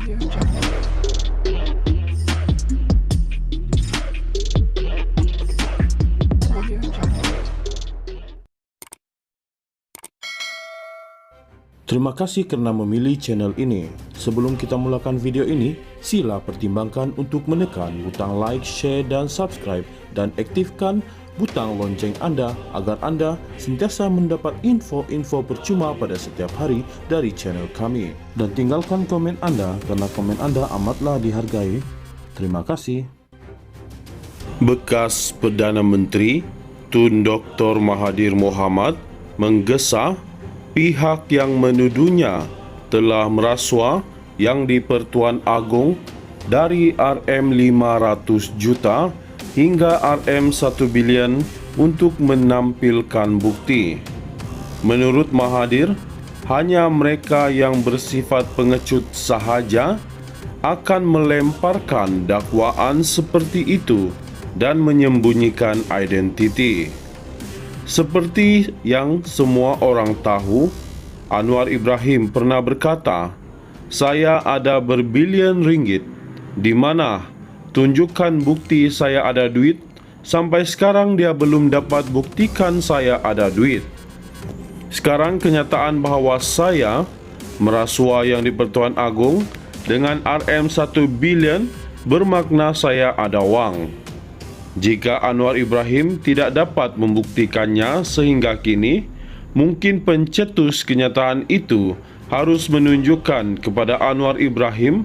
Terima kasih kerana memilih channel ini. Sebelum kita mulakan video ini, sila pertimbangkan untuk menekan butang like, share dan subscribe dan aktifkan butang lonceng anda agar anda sentiasa mendapat info-info percuma pada setiap hari dari channel kami. Dan tinggalkan komen anda kerana komen anda amatlah dihargai. Terima kasih. Bekas Perdana Menteri Tun Dr. Mahathir Mohamad menggesa pihak yang menuduhnya telah merasua yang di-Pertuan Agong dari RM500 juta hingga RM1 bilion untuk menampilkan bukti. Menurut Mahathir, hanya mereka yang bersifat pengecut sahaja akan melemparkan dakwaan seperti itu dan menyembunyikan identiti. Seperti yang semua orang tahu, Anwar Ibrahim pernah berkata, "Saya ada berbilion ringgit, di mana tunjukkan bukti saya ada duit." Sampai sekarang dia belum dapat buktikan saya ada duit. Sekarang kenyataan bahawa saya merasua yang di-Pertuan Agong dengan RM1 bilion bermakna saya ada wang. Jika Anwar Ibrahim tidak dapat membuktikannya sehingga kini, mungkin pencetus kenyataan itu harus menunjukkan kepada Anwar Ibrahim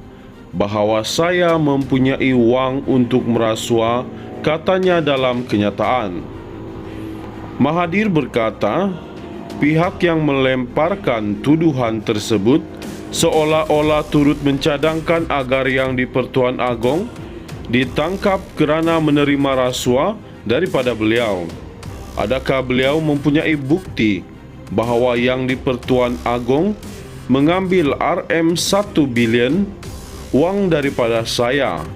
bahawa saya mempunyai wang untuk merasua, katanya dalam kenyataan. Mahathir berkata, pihak yang melemparkan tuduhan tersebut seolah-olah turut mencadangkan agar yang di-Pertuan Agong ditangkap kerana menerima rasuah daripada beliau. Adakah beliau mempunyai bukti bahawa yang di-Pertuan Agong mengambil RM1 bilion wang daripada saya?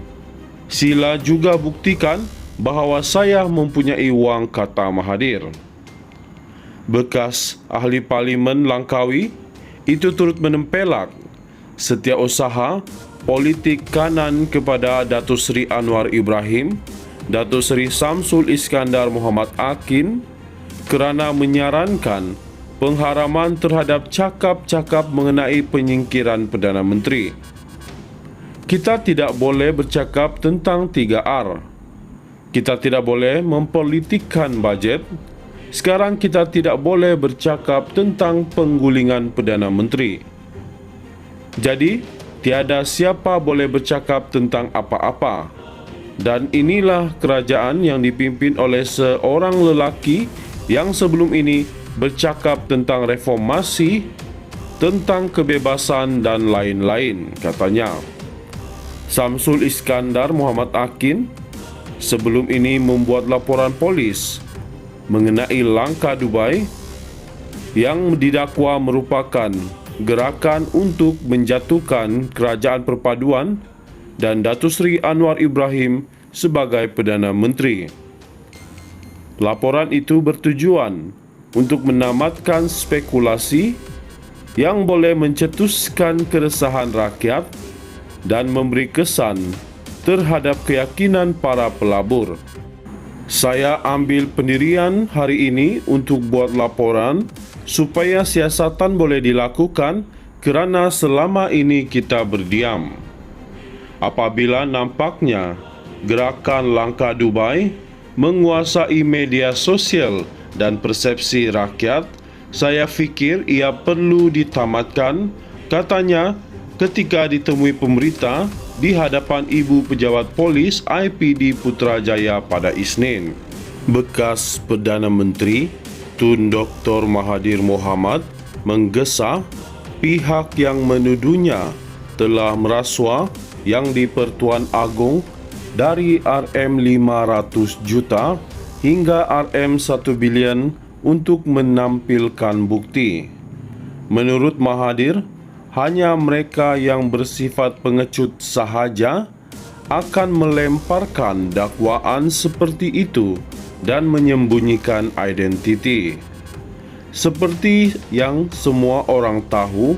Sila juga buktikan bahawa saya mempunyai wang, kata Mahathir. Bekas ahli Parlimen Langkawi itu turut menempelak setiausaha politik kanan kepada Datuk Seri Anwar Ibrahim, Datuk Seri Samsul Iskandar Mohamad Akin kerana menyarankan pengharaman terhadap cakap-cakap mengenai penyingkiran Perdana Menteri. Kita tidak boleh bercakap tentang 3R. Kita tidak boleh mempolitikkan bajet. Sekarang kita tidak boleh bercakap tentang penggulingan Perdana Menteri. Jadi, tiada siapa boleh bercakap tentang apa-apa. Dan inilah kerajaan yang dipimpin oleh seorang lelaki yang sebelum ini bercakap tentang reformasi, tentang kebebasan dan lain-lain, katanya. Samsul Iskandar Mohamad Akin sebelum ini membuat laporan polis mengenai langkah Dubai yang didakwa merupakan gerakan untuk menjatuhkan kerajaan perpaduan dan Datuk Seri Anwar Ibrahim sebagai Perdana Menteri. Laporan itu bertujuan untuk menamatkan spekulasi yang boleh mencetuskan keresahan rakyat dan memberi kesan terhadap keyakinan para pelabur. Saya ambil pendirian hari ini untuk buat laporan supaya siasatan boleh dilakukan kerana selama ini kita berdiam. Apabila nampaknya gerakan langkah Dubai menguasai media sosial dan persepsi rakyat, saya fikir ia perlu ditamatkan, katanya ketika ditemui pemberita di hadapan Ibu Pejabat Polis IPD Putrajaya pada Isnin. Bekas Perdana Menteri Tun Dr. Mahathir Mohamad menggesa pihak yang menuduhnya telah merasua yang di-Pertuan Agong dari RM500 juta hingga RM1 bilion untuk menampilkan bukti. Menurut Mahathir, hanya mereka yang bersifat pengecut sahaja akan melemparkan dakwaan seperti itu dan menyembunyikan identiti. Seperti yang semua orang tahu,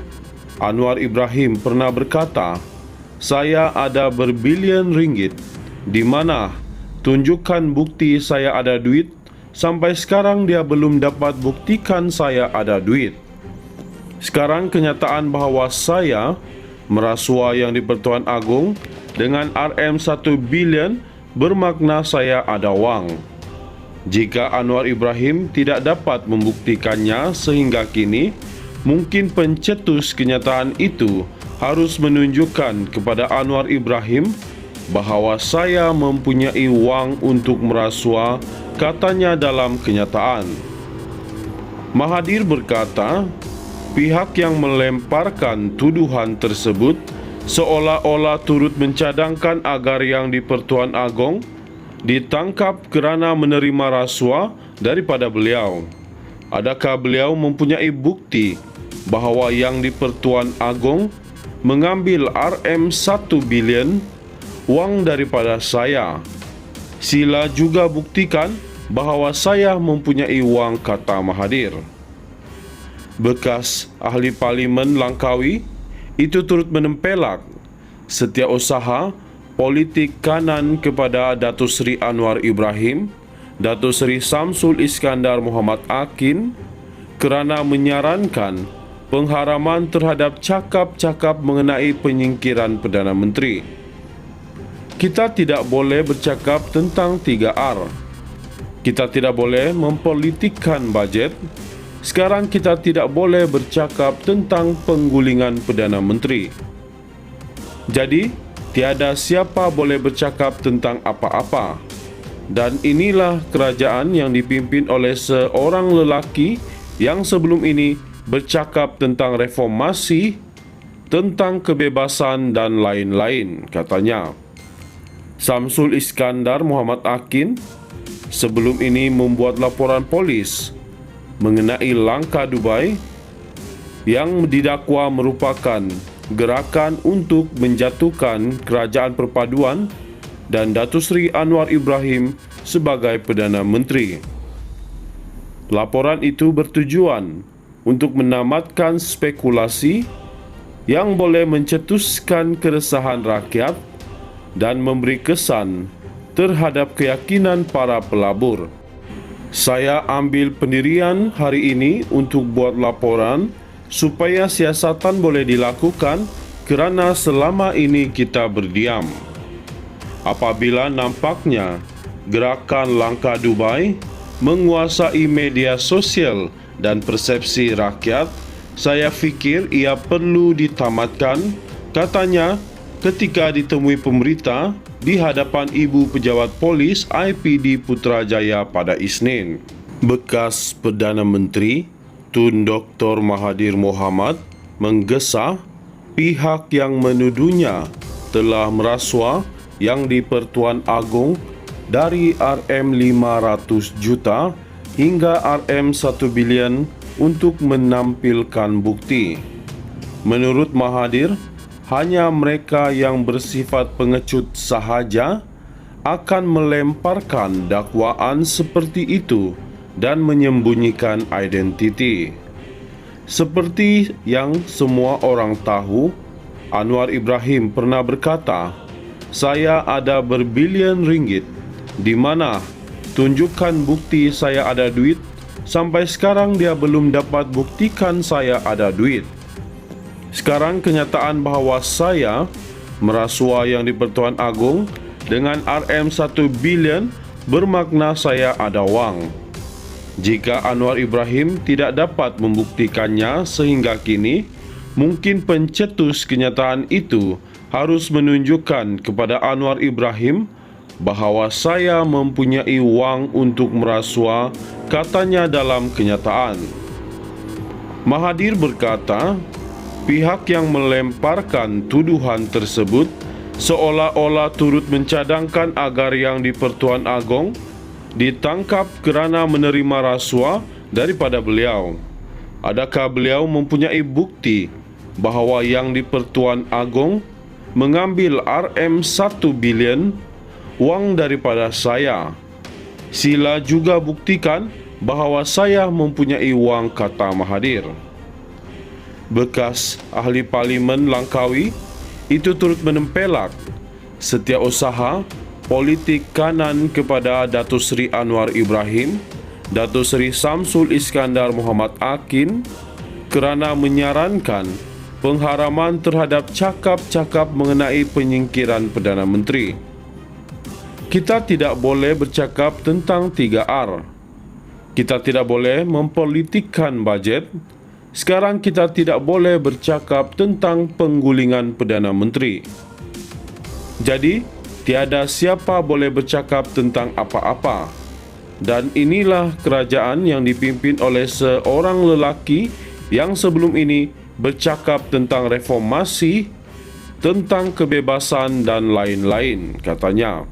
Anwar Ibrahim pernah berkata, saya ada berbilion ringgit. Di mana? Tunjukkan bukti saya ada duit. Sampai sekarang dia belum dapat buktikan saya ada duit. Sekarang kenyataan bahawa saya merasua yang di Pertuan Agong dengan RM 1 bilion bermakna saya ada wang. Jika Anwar Ibrahim tidak dapat membuktikannya sehingga kini, mungkin pencetus kenyataan itu harus menunjukkan kepada Anwar Ibrahim bahawa saya mempunyai wang untuk merasua, katanya dalam kenyataan. Mahathir berkata, pihak yang melemparkan tuduhan tersebut seolah-olah turut mencadangkan agar yang di Pertuan Agong ditangkap kerana menerima rasuah daripada beliau. Adakah beliau mempunyai bukti bahawa yang di Pertuan Agong mengambil RM 1 bilion wang daripada saya? Sila juga buktikan bahawa saya mempunyai wang, kata Mahathir. Bekas ahli Parlimen Langkawi itu turut menempelak setiausaha politik kanan kepada Datuk Seri Anwar Ibrahim, Datuk Seri Samsul Iskandar Mohamad Akin kerana menyarankan pengharaman terhadap cakap-cakap mengenai penyingkiran Perdana Menteri. Kita tidak boleh bercakap tentang 3R. Kita tidak boleh mempolitikkan bajet. Sekarang kita tidak boleh bercakap tentang penggulingan Perdana Menteri. Jadi, tiada siapa boleh bercakap tentang apa-apa. Dan inilah kerajaan yang dipimpin oleh seorang lelaki yang sebelum ini bercakap tentang reformasi, tentang kebebasan dan lain-lain, katanya. Samsul Iskandar Mohamad Akin sebelum ini membuat laporan polis mengenai langkah Dubai yang didakwa merupakan gerakan untuk menjatuhkan kerajaan perpaduan dan Datuk Seri Anwar Ibrahim sebagai Perdana Menteri. Laporan itu bertujuan untuk menamatkan spekulasi yang boleh mencetuskan keresahan rakyat dan memberi kesan terhadap keyakinan para pelabur. Saya ambil pendirian hari ini untuk buat laporan supaya siasatan boleh dilakukan kerana selama ini kita berdiam. Apabila nampaknya gerakan langkah Dubai menguasai media sosial dan persepsi rakyat, saya fikir ia perlu ditamatkan, katanya ketika ditemui pemberita di hadapan Ibu Pejabat Polis IPD Putrajaya pada Isnin. Bekas Perdana Menteri Tun Dr. Mahathir Mohamad menggesa pihak yang menuduhnya telah merasua yang di Pertuan Agong dari RM500 juta hingga RM 1 bilion untuk menampilkan bukti. Menurut Mahathir, hanya mereka yang bersifat pengecut sahaja akan melemparkan dakwaan seperti itu dan menyembunyikan identiti. Seperti yang semua orang tahu, Anwar Ibrahim pernah berkata, saya ada berbilion ringgit. Di mana? Tunjukkan bukti saya ada duit. Sampai sekarang dia belum dapat buktikan saya ada duit. Sekarang kenyataan bahawa saya merasua yang di Pertuan Agong dengan RM 1 bilion bermakna saya ada wang. Jika Anwar Ibrahim tidak dapat membuktikannya sehingga kini, mungkin pencetus kenyataan itu harus menunjukkan kepada Anwar Ibrahim bahawa saya mempunyai wang untuk merasua, katanya dalam kenyataan. Mahathir berkata, pihak yang melemparkan tuduhan tersebut seolah-olah turut mencadangkan agar yang di Pertuan Agong ditangkap kerana menerima rasuah daripada beliau. Adakah beliau mempunyai bukti bahawa yang di Pertuan Agong mengambil RM 1 bilion wang daripada saya? Sila juga buktikan bahawa saya mempunyai wang, kata Mahathir. Bekas ahli Parlimen Langkawi itu turut menempelak setiausaha politik kanan kepada Datuk Seri Anwar Ibrahim, Datuk Seri Samsul Iskandar Mohamad Akin kerana menyarankan pengharaman terhadap cakap-cakap mengenai penyingkiran Perdana Menteri. Kita tidak boleh bercakap tentang 3R. Kita tidak boleh mempolitikkan bajet. Sekarang kita tidak boleh bercakap tentang penggulingan Perdana Menteri. Jadi, tiada siapa boleh bercakap tentang apa-apa. Dan inilah kerajaan yang dipimpin oleh seorang lelaki yang sebelum ini bercakap tentang reformasi, tentang kebebasan dan lain-lain, katanya.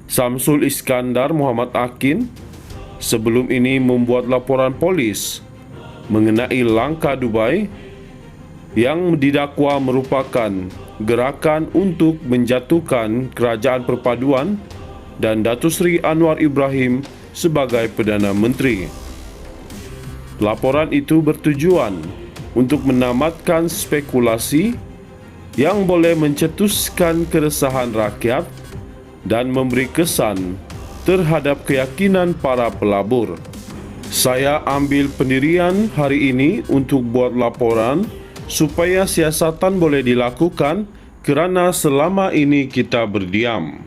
Samsul Iskandar Mohamad Akin sebelum ini membuat laporan polis mengenai langkah Dubai yang didakwa merupakan gerakan untuk menjatuhkan kerajaan perpaduan dan Datuk Seri Anwar Ibrahim sebagai Perdana Menteri. Laporan itu bertujuan untuk menamatkan spekulasi yang boleh mencetuskan keresahan rakyat dan memberi kesan terhadap keyakinan para pelabur. Saya ambil pendirian hari ini untuk buat laporan supaya siasatan boleh dilakukan kerana selama ini kita berdiam.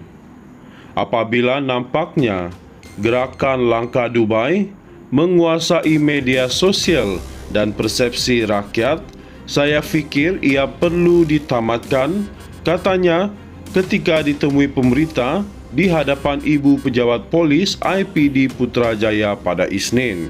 Apabila nampaknya gerakan langkah Dubai menguasai media sosial dan persepsi rakyat, saya fikir ia perlu ditamatkan, katanya ketika ditemui pemberita di hadapan Ibu Pejabat Polis IPD Putrajaya pada Isnin.